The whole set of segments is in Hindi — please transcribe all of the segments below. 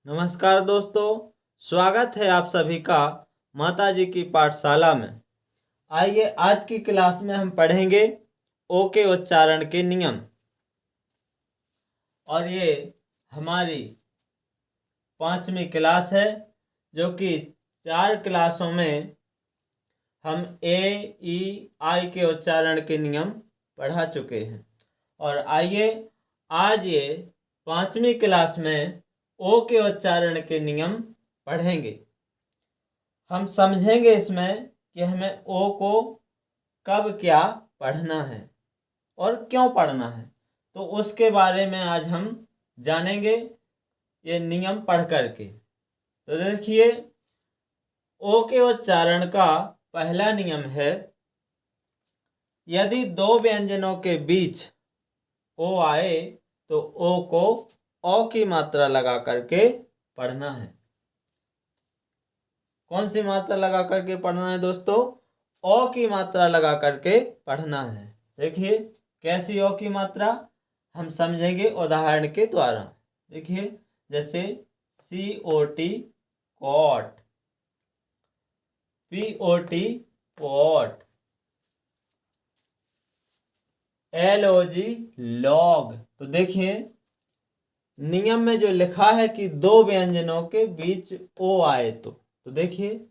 नमस्कार दोस्तों, स्वागत है आप सभी का माताजी की पाठशाला में। आइए आज की क्लास में हम पढ़ेंगे ओ के उच्चारण के नियम। और ये हमारी 5वीं क्लास है, जो कि 4 क्लासों में हम ए ई आई के उच्चारण के नियम पढ़ा चुके हैं। और आइए आज ये 5वीं क्लास में ओ के उच्चारण के नियम पढ़ेंगे। हम समझेंगे इसमें कि हमें ओ को कब क्या पढ़ना है और क्यों पढ़ना है, तो उसके बारे में आज हम जानेंगे ये नियम पढ़ करके। तो देखिए, ओ के उच्चारण का पहला नियम है, यदि दो व्यंजनों के बीच ओ आए तो ओ को औ की मात्रा लगा करके पढ़ना है। कौन सी मात्रा लगा करके पढ़ना है दोस्तों? ओ की मात्रा लगा करके पढ़ना है। देखिए कैसी ओ की मात्रा, हम समझेंगे उदाहरण के द्वारा। देखिए जैसे COT cot, POT pot, LOG log. तो देखिए नियम में जो लिखा है कि दो व्यंजनों के बीच ओ आए तो देखिए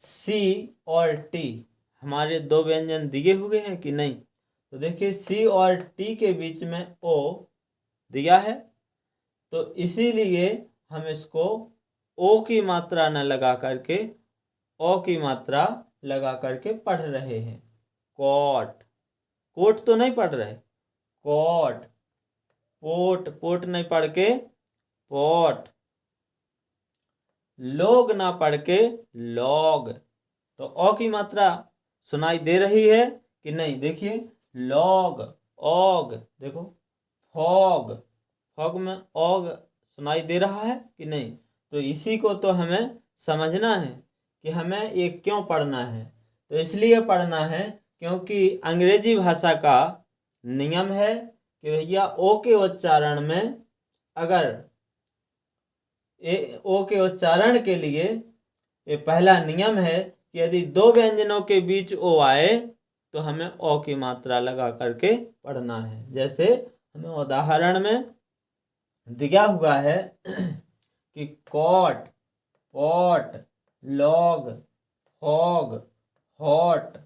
सी और टी, हमारे दो व्यंजन दिए हुए हैं कि नहीं? तो देखिए सी और टी के बीच में ओ दिया है, तो इसीलिए हम इसको ओ की मात्रा न लगा करके ओ की मात्रा लगा करके पढ़ रहे हैं। कॉट, कोट तो नहीं पढ़ रहे, कॉट। पोट, पोट नहीं पढ़ के पॉट। लोग ना पढ़ के लॉग। तो ओ की मात्रा सुनाई दे रही है कि नहीं? देखिए लॉग, ऑग। देखो फॉग, फॉग में ऑग सुनाई दे रहा है कि नहीं? तो इसी को तो हमें समझना है कि हमें ये क्यों पढ़ना है। तो इसलिए पढ़ना है क्योंकि अंग्रेजी भाषा का नियम है कि भैया ओ के उच्चारण में, अगर ओ के उच्चारण के लिए ये पहला नियम है कि यदि दो व्यंजनों के बीच ओ आए तो हमें ओ की मात्रा लगा करके पढ़ना है। जैसे हमें उदाहरण में दिया हुआ है कि cot, pot, log, fog, hot,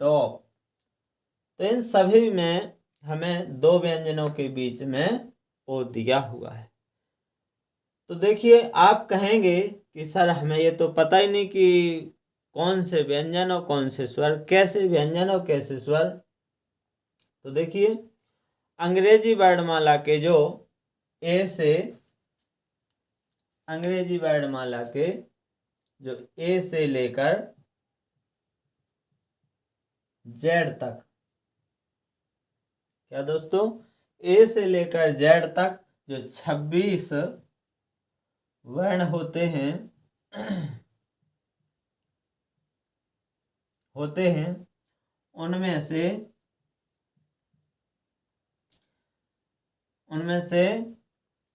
top. तो इन सभी में हमें दो व्यंजनों के बीच में ओ दिया हुआ है। तो देखिए आप कहेंगे कि सर हमें ये तो पता ही नहीं कि कौन से व्यंजन और कौन से स्वर, कैसे व्यंजन और कैसे स्वर। तो देखिए अंग्रेजी वर्णमाला के जो ए से, अंग्रेजी वर्णमाला के जो ए से लेकर जेड तक, क्या दोस्तों, ए से लेकर जेड तक जो 26 वर्ण होते हैं उनमें से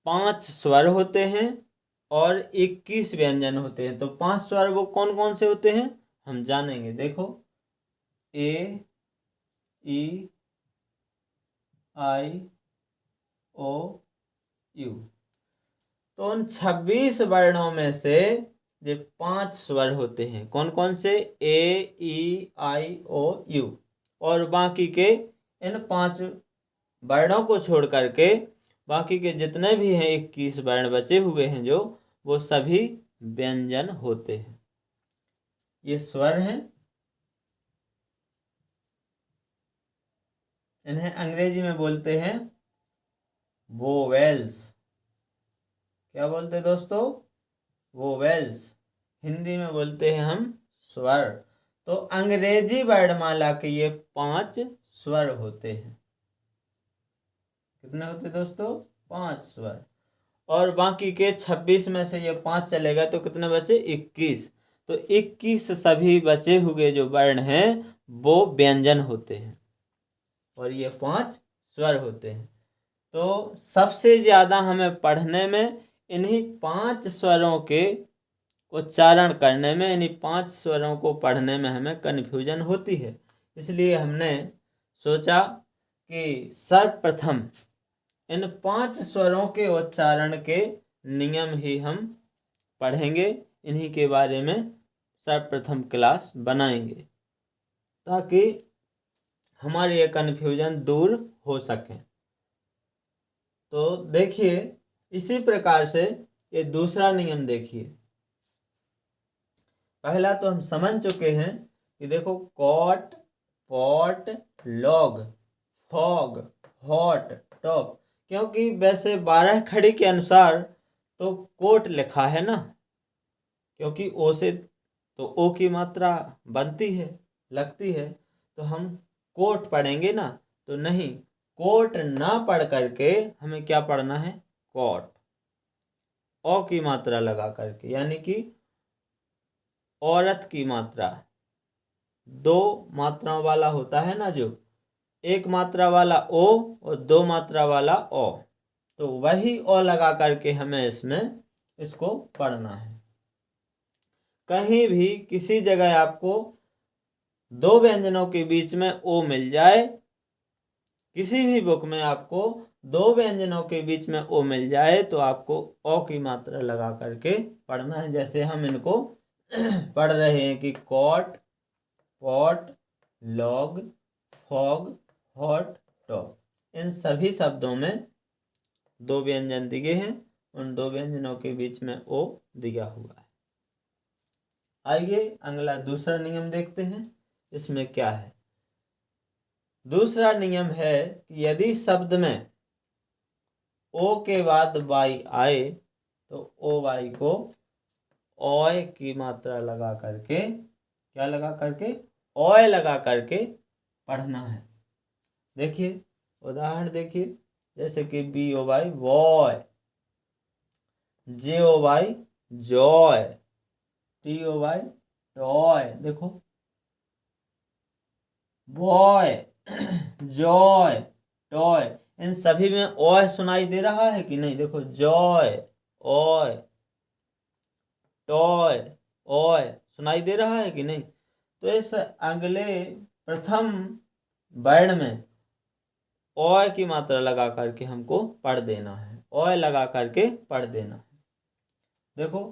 5 स्वर होते हैं और 21 व्यंजन होते हैं। तो 5 स्वर वो कौन कौन से होते हैं हम जानेंगे। देखो ए, ई, आई, ओ, यू। तो उन 26 वर्णों में से ये 5 स्वर होते हैं। कौन कौन से? ए, ई, आई, ओ, यू। और बाकी के इन 5 वर्णों को छोड़ करके बाकी के जितने भी हैं 21 वर्ण बचे हुए हैं जो, वो सभी व्यंजन होते हैं। ये स्वर हैं, इन्हें अंग्रेजी में बोलते हैं वोवेल्स। क्या बोलते हैं दोस्तों? वोवेल्स। हिंदी में बोलते हैं हम स्वर। तो अंग्रेजी वर्णमाला के ये 5 स्वर होते हैं। कितने होते दोस्तों? 5 स्वर। और बाकी के 26 में से ये 5 चलेगा तो कितने बचे? 21। तो 21 सभी बचे हुए जो वर्ण हैं वो व्यंजन होते हैं और ये 5 स्वर होते हैं। तो सबसे ज्यादा हमें पढ़ने में इन्हीं 5 स्वरों के उच्चारण करने में, इन्हीं 5 स्वरों को पढ़ने में हमें कन्फ्यूजन होती है। इसलिए हमने सोचा कि सर्वप्रथम इन 5 स्वरों के उच्चारण के नियम ही हम पढ़ेंगे, इन्हीं के बारे में सर्वप्रथम क्लास बनाएंगे ताकि हमारी ये कन्फ्यूजन दूर हो सके। तो देखिए, इसी प्रकार से ये दूसरा नियम देखिए। पहला तो हम समझ चुके हैं कि देखो, cot, pot, log, fog, hot, top, क्योंकि वैसे 12 खड़ी के अनुसार तो कोट लिखा है ना, क्योंकि ओ से तो ओ की मात्रा बनती है, लगती है, तो हम कोट पढ़ेंगे ना। तो नहीं, कोट ना पढ़ करके हमें क्या पढ़ना है? कॉट, ओ की मात्रा लगा करके, यानी कि औरत की मात्रा। 2 मात्राओं वाला होता है ना, जो 1 मात्रा वाला ओ और 2 मात्रा वाला ओ, तो वही ओ लगा करके हमें इसमें इसको पढ़ना है। कहीं भी किसी जगह आपको 2 व्यंजनों के बीच में ओ मिल जाए, किसी भी बुक में आपको 2 व्यंजनों के बीच में ओ मिल जाए, तो आपको ओ की मात्रा लगा करके पढ़ना है। जैसे हम इनको पढ़ रहे हैं कि cot, pot, log, fog, hot, top, इन सभी शब्दों में 2 व्यंजन दिए हैं, उन 2 व्यंजनों के बीच में ओ दिया हुआ है। आइए अगला दूसरा नियम देखते हैं, इसमें क्या है। दूसरा नियम है कि यदि शब्द में ओ के बाद वाई आए, तो ओ वाई को ओय की मात्रा लगा करके, क्या लगा करके? ओय लगा करके पढ़ना है। देखिए उदाहरण देखिए, जैसे कि B O Y boy, J O Y joy, T O Y toy. देखो, बॉय, जॉय, टॉय, इन सभी में ओय सुनाई दे रहा है कि नहीं? देखो, जॉय, ओय, टॉय, ओय, सुनाई दे रहा है कि नहीं? तो इस अगले प्रथम वर्ण में ओय की मात्रा लगा करके हमको पढ़ देना है, ओय लगा करके पढ़ देना है। देखो,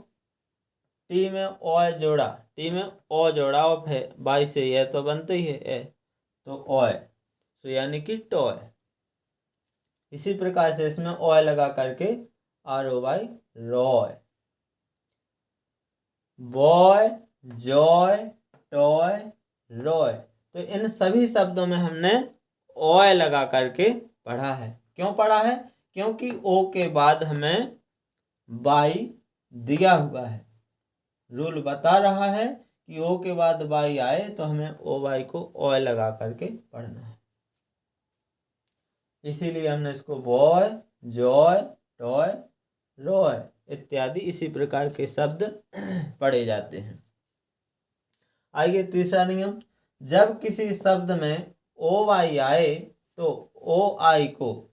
टी में ओय जोड़ा, टी में ओ जोड़ा ऑफ है, बाई से यह तो बनते ही है ए, तो ओय, तो यानी कि टॉय। इसी प्रकार से इसमें ओय लगा करके R O Y Roy, boy, joy, toy, Roy. तो इन सभी शब्दों में हमने ओय लगा करके पढ़ा है। क्यों पढ़ा है? क्योंकि ओ के बाद हमें बाई दिया हुआ है। रूल बता रहा है कि ओ के बाद बाई आए तो हमें ओ बाई को ओय लगा करके पढ़ना है। इसीलिए हमने इसको बॉय, जॉय, टॉय, रॉय इत्यादि इसी प्रकार के शब्द पढ़े जाते हैं। आइए तीसरा नियम, जब किसी शब्द में ओ आई आए तो ओ आई को,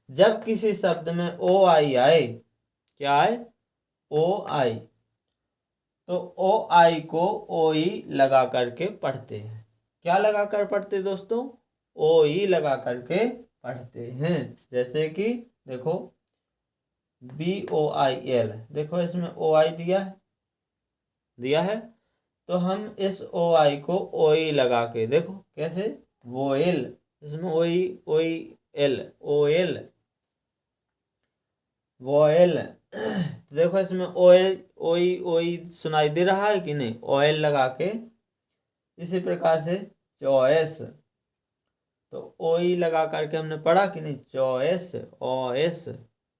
जब किसी शब्द में ओ आई आए, क्या आए? ओ आई, तो ओ आई को ओ ई लगा करके पढ़ते हैं। क्या लगा कर पढ़ते दोस्तों? ओ ई लगा करके पढ़ते हैं। जैसे कि देखो, बी ओ आई एल, देखो इसमें ओ आई दिया है, तो हम इस ओ आई को ओ ई लगा के, देखो कैसे, वो एल, इसमें ओ ई एल, ओ एल, वो एल, तो देखो इसमें ओ ई सुनाई दे रहा है कि नहीं? ओ एल लगा के। इसी प्रकार से चॉइस, तो ओ ई लगा करके हमने पढ़ा कि नहीं? चॉइस, ओ एस,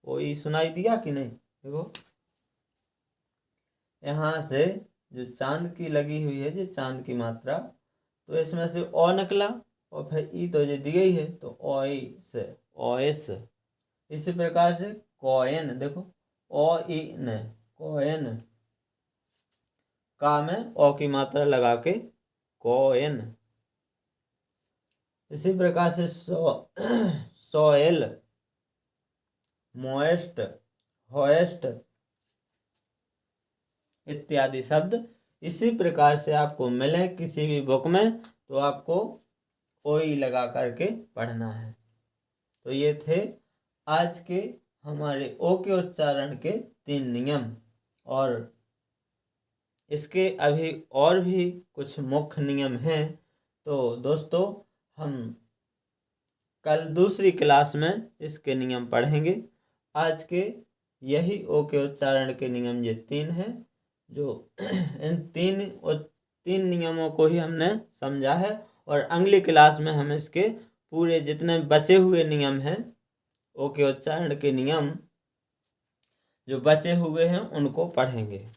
ओ ई सुनाई दिया कि नहीं? देखो यहाँ से जो चांद की लगी हुई है, जो चांद की मात्रा, तो इसमें से ओ निकला और फिर ई तो जो दी गई है, तो ओ ई से ओ एस। इसी प्रकार से कॉइन, देखो ओ ई न, कॉइन, का में ओ की मात्रा लगा के कॉइन। इसी प्रकार से सॉइल, मोएस्ट, होएस्ट इत्यादि शब्द इसी प्रकार से आपको मिले किसी भी बुक में तो आपको ओई लगा करके पढ़ना है। तो ये थे आज के हमारे ओ के उच्चारण के 3 नियम, और इसके अभी और भी कुछ मुख्य नियम हैं। तो दोस्तों हम कल दूसरी क्लास में इसके नियम पढ़ेंगे। आज के यही ओ के उच्चारण के नियम ये 3 हैं, जो इन तीन नियमों को ही हमने समझा है, और अगली क्लास में हम इसके पूरे जितने बचे हुए नियम हैं, ओ के उच्चारण के नियम जो बचे हुए हैं उनको पढ़ेंगे।